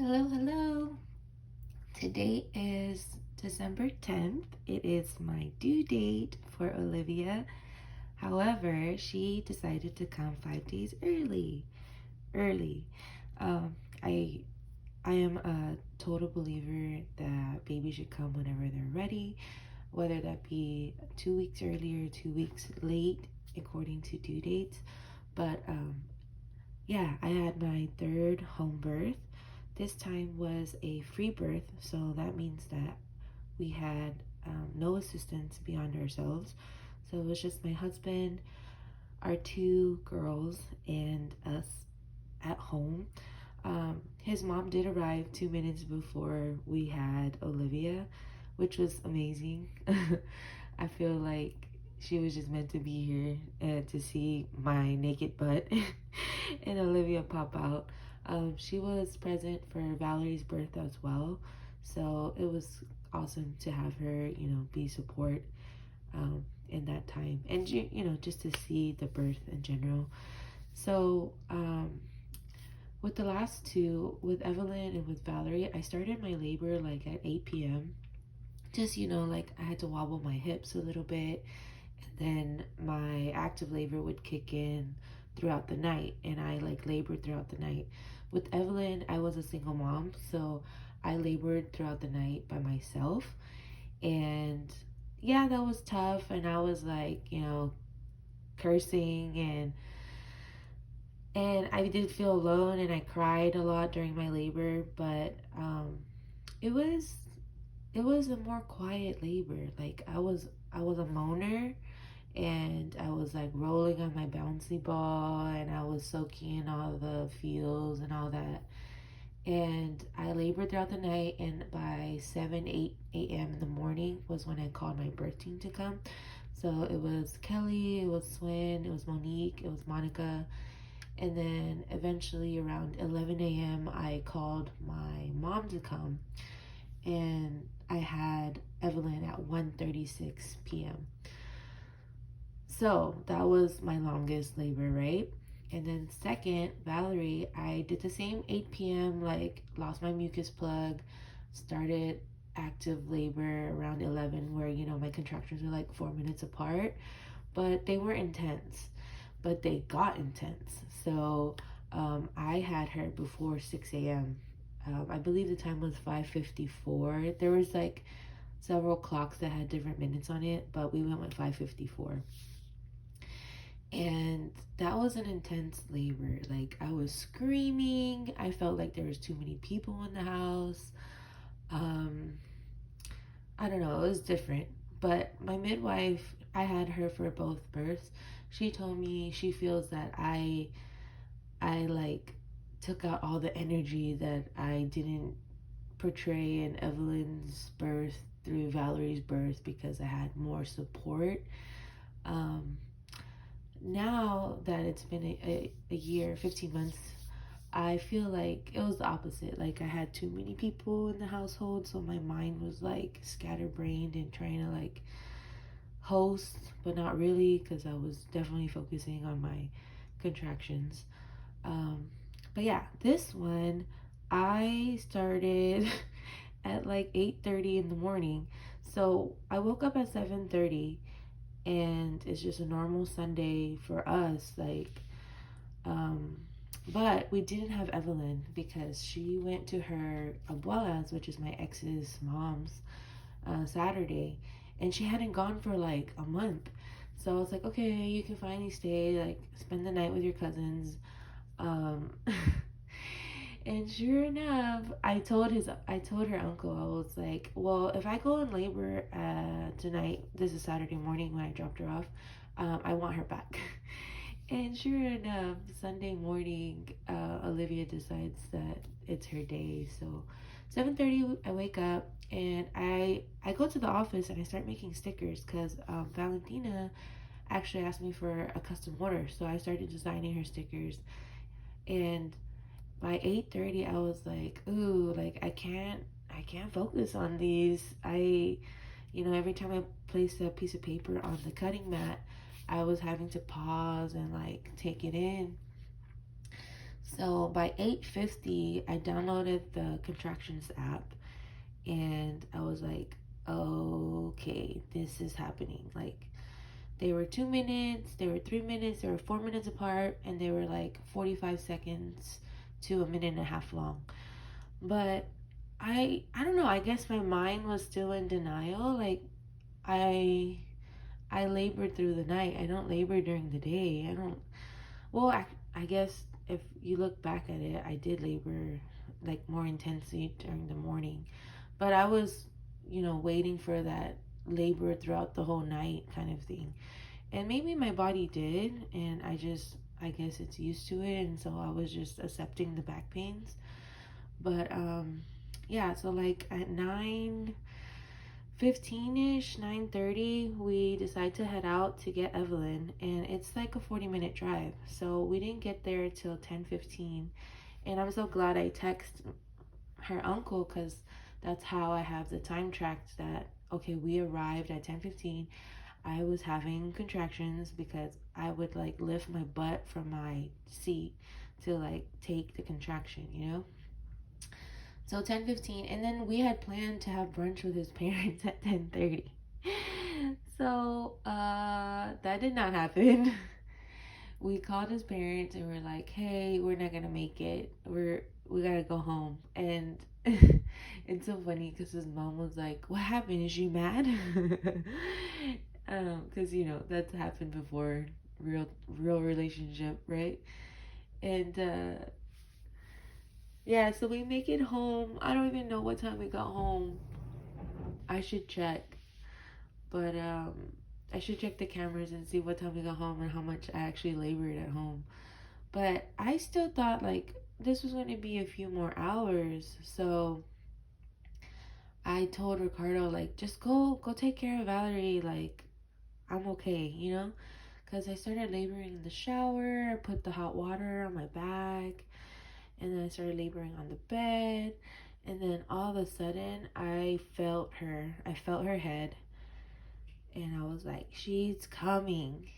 Hello, hello. Today is December 10th. It is my due date for Olivia. However, she decided to come 5 days early. Early. Um, I I am a total believer that babies should come whenever they're ready, whether that be 2 weeks early or 2 weeks late, according to due dates. But yeah, I had my third home birth. This time was a free birth, so that means that we had no assistance beyond ourselves. So it was just my husband, our two girls, and us at home. His mom did arrive 2 minutes before we had Olivia, which was amazing. I feel like she was just meant to be here to see my naked butt and Olivia pop out. She was present for Valerie's birth as well, so it was awesome to have her, be support in that time, and just to see the birth in general. So with the last two, with Evelyn and with Valerie, I started my labor like at 8 p.m. Just, like I had to wobble my hips a little bit, and then my active labor would kick in throughout the night, and I like labored throughout the night. With Evelyn, I was a single mom, so I labored throughout the night by myself. And yeah, that was tough. And I was like, cursing and I did feel alone and I cried a lot during my labor, but it was it was a more quiet labor. Like I was a moaner, and I was like rolling on my bouncy ball, and I was soaking in all the feels and all that. And I labored throughout the night, and by 7, 8 a.m. in the morning was when I called my birth team to come. So it was Kelly, it was Swin, it was Monique, it was Monica, and then eventually around 11 a.m. I called my mom to come, and I had Evelyn at 1:36 p.m. So that was my longest labor, right? And then second, Valerie, I did the same 8 p.m., like lost my mucus plug, started active labor around 11, where, my contractions were like 4 minutes apart, but they were intense, but they got intense. So I had her before 6 a.m. I believe the time was 5:54. There was like several clocks that had different minutes on it, but we went with 5:54. And that was an intense labor. Like I was screaming. I felt like there was too many people in the house. Um, I don't know, it was different. But my midwife, I had her for both births. She told me she feels that I like took out all the energy that I didn't portray in Evelyn's birth through Valerie's birth because I had more support. Um, Now that it's been a year, 15 months, I feel like it was the opposite. Like I had too many people in the household, so my mind was like scatterbrained and trying to like host, but not really because I was definitely focusing on my contractions. Um, but yeah, this one I started at like 8:30 in the morning. So I woke up at 7:30, and it's just a normal Sunday for us. Um, but we didn't have Evelyn because she went to her abuela's, which is my ex's mom's, Saturday, and she hadn't gone for like a month. So I was like, okay, you can finally stay, like spend the night with your cousins. Um, and sure enough, I told her uncle, I was like, well, if I go in labor tonight, this is Saturday morning when I dropped her off, I want her back. And sure enough, Sunday morning, Olivia decides that it's her day. So 7:30, I wake up and I go to the office and I start making stickers because Valentina actually asked me for a custom order. So I started designing her stickers, and by 8:30 I was like, ooh, like I can't focus on these. Every time I placed a piece of paper on the cutting mat, I was having to pause and like take it in. So by 8:50, I downloaded the contractions app, and I was like, okay, this is happening. Like, they were 2 minutes, they were 3 minutes, they were 4 minutes apart, and they were like 45 seconds to a minute and a half long. But I don't know, I guess my mind was still in denial. Like, I I labored through the night. I don't labor during the day. I don't. Well, I guess if you look back at it, I did labor like more intensely during the morning. But I was, waiting for that labor throughout the whole night kind of thing. And maybe my body did, and I guess it's used to it, and so I was just accepting the back pains. But yeah, so like at 9:15ish, 9:30, we decide to head out to get Evelyn, and it's like a 40-minute drive. So we didn't get there till 10:15, and I'm so glad I texted her uncle, because that's how I have the time tracked that okay, we arrived at 10:15. I was having contractions because I would like lift my butt from my seat to like take the contraction. So 10:15, and then we had planned to have brunch with his parents at 10:30. So that did not happen. We called his parents and we're like, "Hey, we're not gonna make it. We gotta go home." And it's so funny because his mom was like, "What happened? Is she mad?" Because that's happened before, real relationship, right? And yeah, so we make it home. I don't even know what time we got home. I should check, but I should check the cameras and see what time we got home and how much I actually labored at home. But I still thought like this was going to be a few more hours. So I told Ricardo like just go take care of Valerie, like I'm okay. Cuz I started laboring in the shower, I put the hot water on my back, and then I started laboring on the bed, and then all of a sudden I felt her. I felt her head, and I was like, she's coming.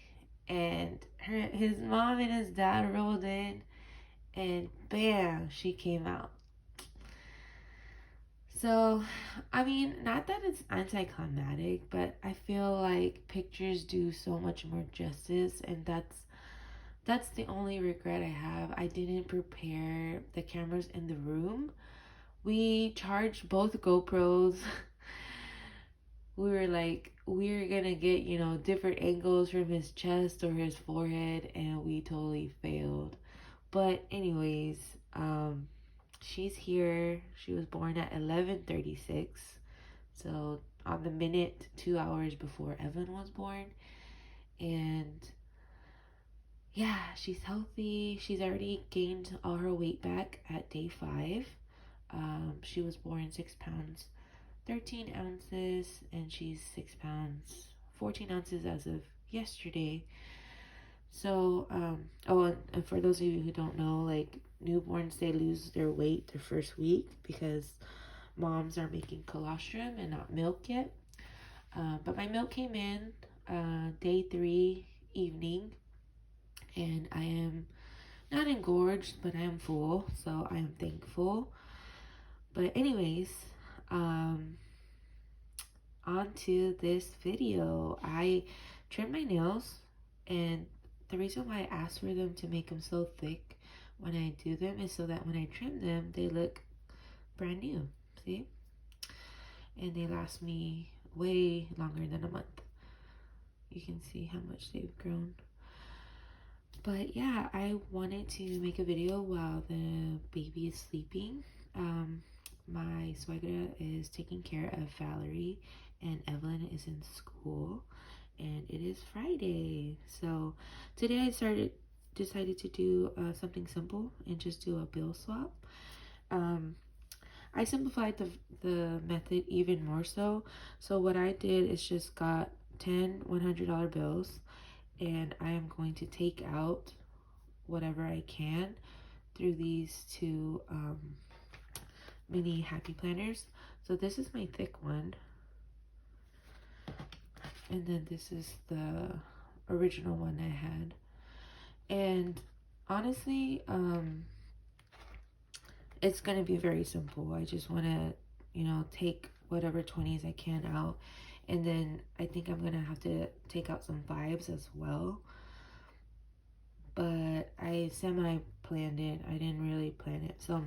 And his mom and his dad rolled in, and bam, she came out. So, I mean, not that it's anticlimactic, but I feel like pictures do so much more justice, and that's the only regret I have. I didn't prepare the cameras in the room. We charged both GoPros. We were like, we're gonna get, different angles from his chest or his forehead, and we totally failed. But anyways, she's here. She was born at 11:36. So on the minute, 2 hours before Evan was born. And yeah, she's healthy. She's already gained all her weight back at day 5. She was born 6 pounds 13 ounces, and she's 6 pounds 14 ounces as of yesterday. So oh, and for those of you who don't know, like, newborns, they lose their weight their first week because moms are making colostrum and not milk yet. But my milk came in day 3 evening, and I am not engorged, but I am full, so I am thankful. But anyways, um on to this video. I trimmed my nails, and the reason why I asked for them to make them so thick when I do them is so that when I trim them, they look brand new. See? And they last me way longer than a month. You can see how much they've grown. But yeah, I wanted to make a video while the baby is sleeping. My suegra is taking care of Valerie, and Evelyn is in school, and it is Friday. So today decided to do something simple and just do a bill swap. I simplified the method even more so. So what I did is just got 10 $100 bills, and I am going to take out whatever I can through these two mini happy planners. So this is my thick one, and then this is the original one I had. And honestly, it's going to be very simple. I just want to, you know, take whatever 20s I can out. And then I think I'm going to have to take out some 5s as well. But I semi-planned it. I didn't really plan it. So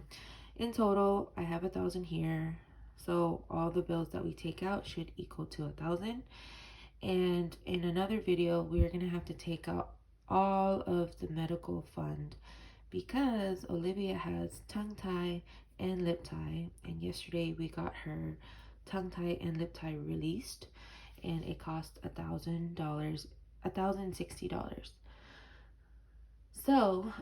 in total, I have 1,000 here. So all the bills that we take out should equal to 1,000. And in another video, we're going to have to take out all of the medical fund because Olivia has tongue tie and lip tie. And yesterday we got her tongue tie and lip tie released. And it cost $1,000, $1,060. So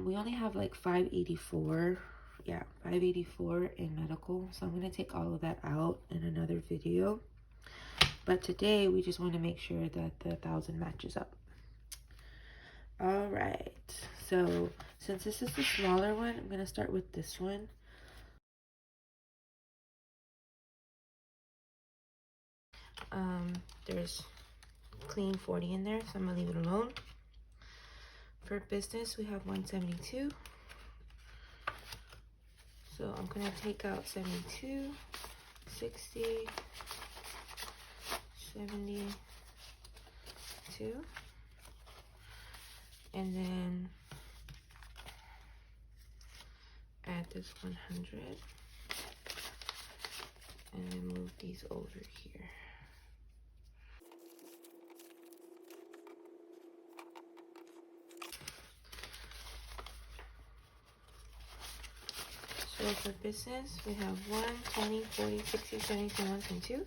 we only have like 584. Yeah, 584 in medical. So I'm going to take all of that out in another video. But today we just want to make sure that the 1,000 matches up. All right. So since this is the smaller one, I'm going to start with this one. There's clean 40 in there, so I'm going to leave it alone. For business, we have 172. So I'm going to take out 72, 60, 72, and then add this 100, and then move these over here. So for business, we have 1, 20, 40, 60, 70, 71, 22.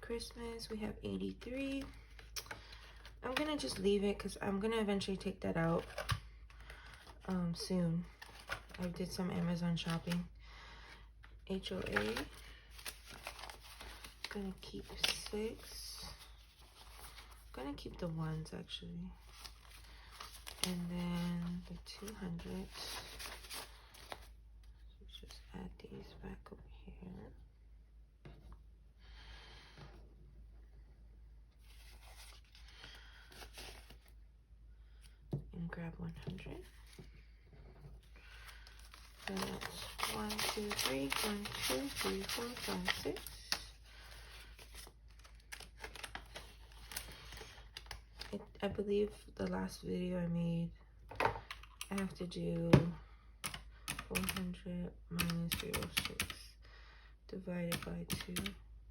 Christmas, we have 83. I'm going to just leave it because I'm going to eventually take that out soon. I did some Amazon shopping. HOA, going to keep 6. Gonna keep the 1s actually, and then the 200. Let's just add these back over here. And grab 100. So that's 1, 2, 3, 1, 2, 3, 4, 5, 6. I believe the last video I made, I have to do 400 minus 0.6 divided by 2.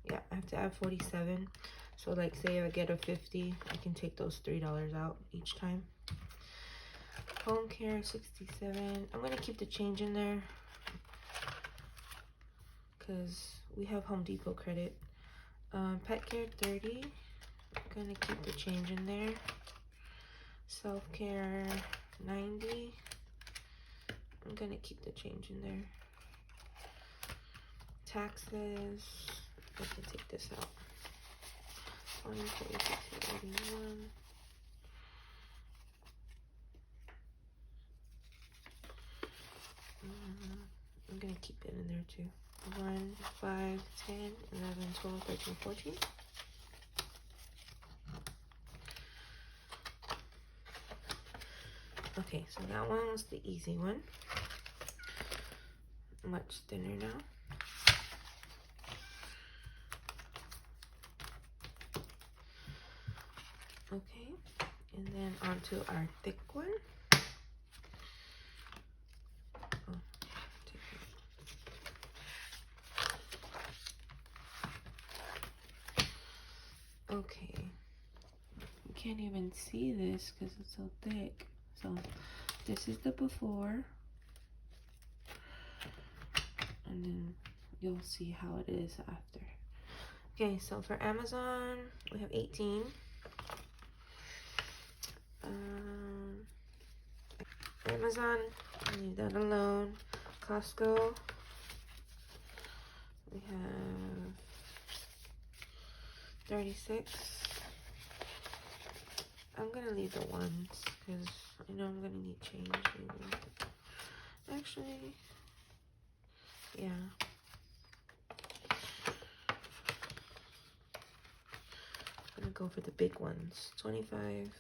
Yeah, I have to add 47. So like say I get a 50, I can take those $3 out each time. Home care 67. I'm gonna keep the change in there because we have Home Depot credit. Pet care 30. I'm gonna keep the change in there. Self-care 90. I'm gonna keep the change in there. Taxes, I can take this out. 20, 40, 60, 81. I'm gonna keep it in there too. 1, 5, 10, 11, 12, 13, 14. Okay, so that one was the easy one. Much thinner now. Okay, and then onto our thick one. Oh, take it. Okay, you can't even see this because it's so thick. So this is the before, and then you'll see how it is after. Okay, so for Amazon, we have 18. Amazon, leave that alone. Costco, we have 36. I'm gonna leave the 1s because I know I'm gonna need change maybe. Actually, yeah. I'm gonna go for the big ones. 25.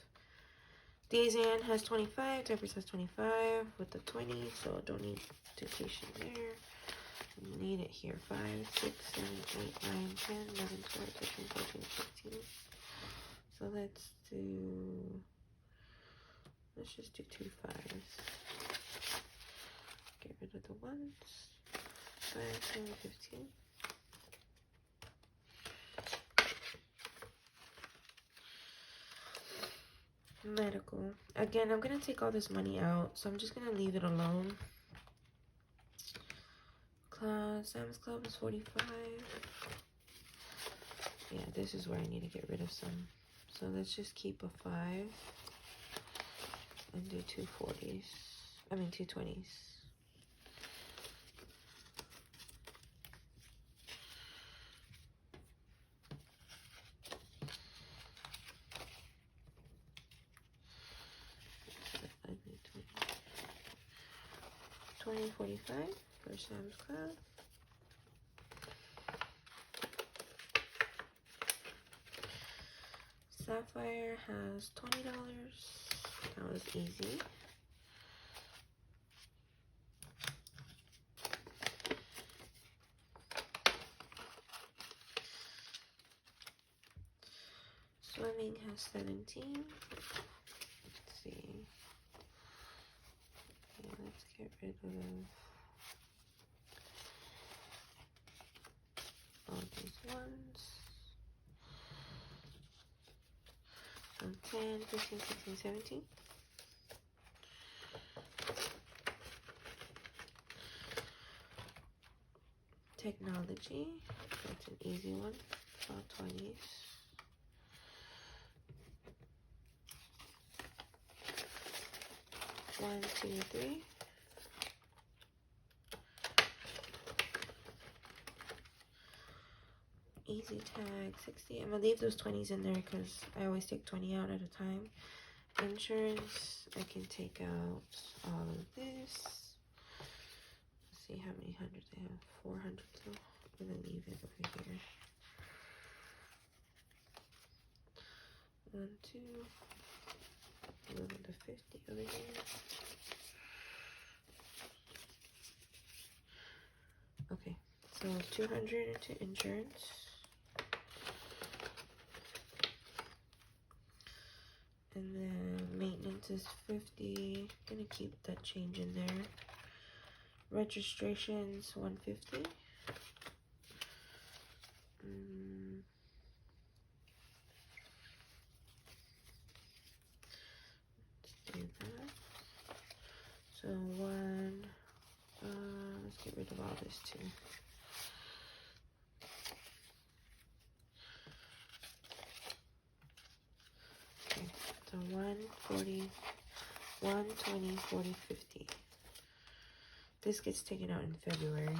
Dazan has 25. Diapers has 25 with the 20. So don't need dictation there. Need it here. 5, 6, 7, 8, 9, 10, 11, 12, 13, 14, 15. So let's just do 2 5s. Get rid of the ones. 5, 7, 15. Medical. Again, I'm going to take all this money out, so I'm just going to leave it alone. Sam's Club is 45. Yeah, this is where I need to get rid of some. So let's just keep a 5 and do 2 40s. I mean 2 20s. I need 20 45 for Sam's Club. Sapphire has $20. That was easy. Swimming has 17. Let's see. Okay, let's get rid of all these ones. So 10, 15, 16, 17. Technology. That's an easy one. All 20s. 1, 2, 3. Easy tag 60. I'm gonna leave those 20s in there because I always take 20 out at a time. Insurance, I can take out all of this. Let's see how many hundreds I have. 400. So I'm gonna leave it over here. 1, 2. 11 to 50 over here. Okay, so 200 into insurance. And then maintenance is 50. Gonna keep that change in there. Registrations 150. Let's do that. So let's get rid of all this too. Okay, so 140, 120, 40, 50. This gets taken out in February.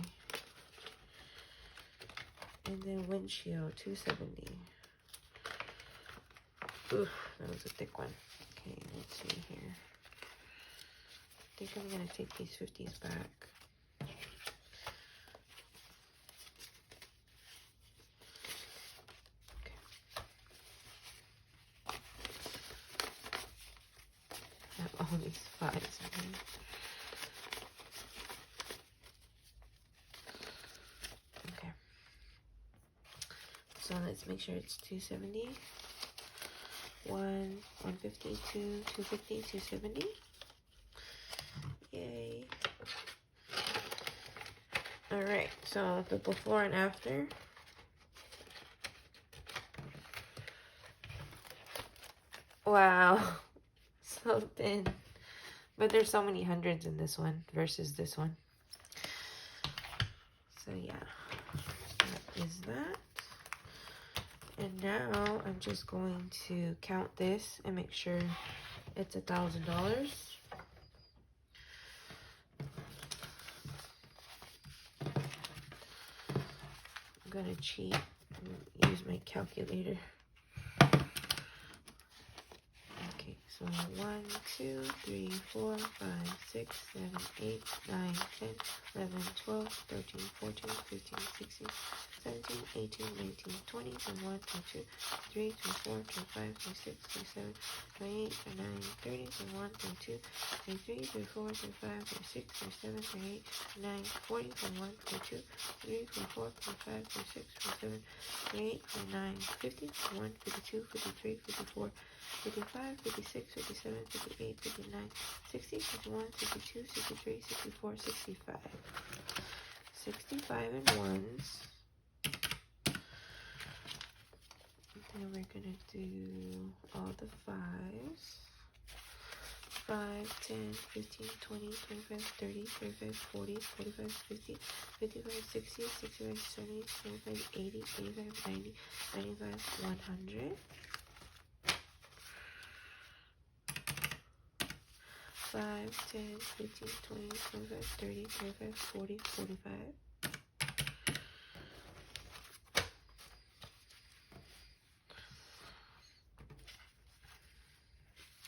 And then windshield, 270. Oof, that was a thick one. Okay, let's see here. I think I'm gonna take these 50s back. Okay. I have all these 5s in here. Okay. So let's make sure it's 270. 150, 250, 270. Yay. Alright, so the before and after. Wow. So thin. But there's so many hundreds in this one versus this one. So yeah. That is that. And now I'm just going to count this and make sure it's $1,000. I'm gonna cheat and use my calculator. Okay, So 1, 2, 3, 4, 5, 6, 7, 8, 9, 10, 11, 12, 13, 14, 15, 16, 17, 18, 19, 20, 21, 22, 23, 24, 25, 26, 27, 28, 29, 30, 31, 32, 33, 34, 35, 36, 37, 38, 39, 40, 41, 42, 43, 44, 45, 46, 47, 48, 49, 50, 51, 52, 53, 54, 55, 56, 57, 58, 59, 60, 61, 62, 63, 64, 65. 65 in ones. Then we're gonna do all the fives. 5, 10, 15, 20, 25, 30, 35, 40, 45, 50, 55, 60, 65, 70, 75, 80, 85, 90, 95, 100. 5, 10, 15, 20, 25, 30, 35, 40, 45.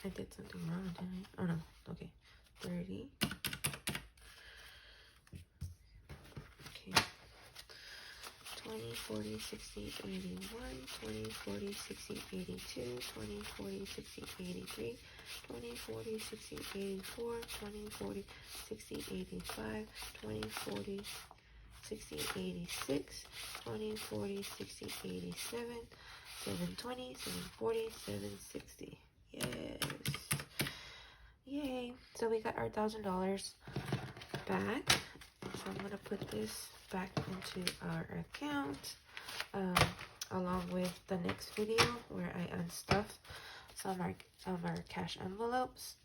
I did something wrong, didn't I? Oh no, okay. 30. Okay. 20, 40, 60, 81, 20, 40, 60, 82, 20, 40, 60, 83, 20, 40, 60, 84, 20, 40, 60, 85, 20, 40, 60, 86, 20, 40, 60, 87, 720, 740, 760. Yes. Yay. So we got our $1,000 back. So I'm going to put this back into our account along with the next video where I unstuff some of our cash envelopes.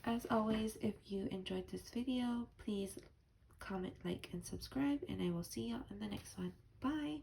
As always, if you enjoyed this video, please comment, like, and subscribe, and I will see you in the next one. Bye!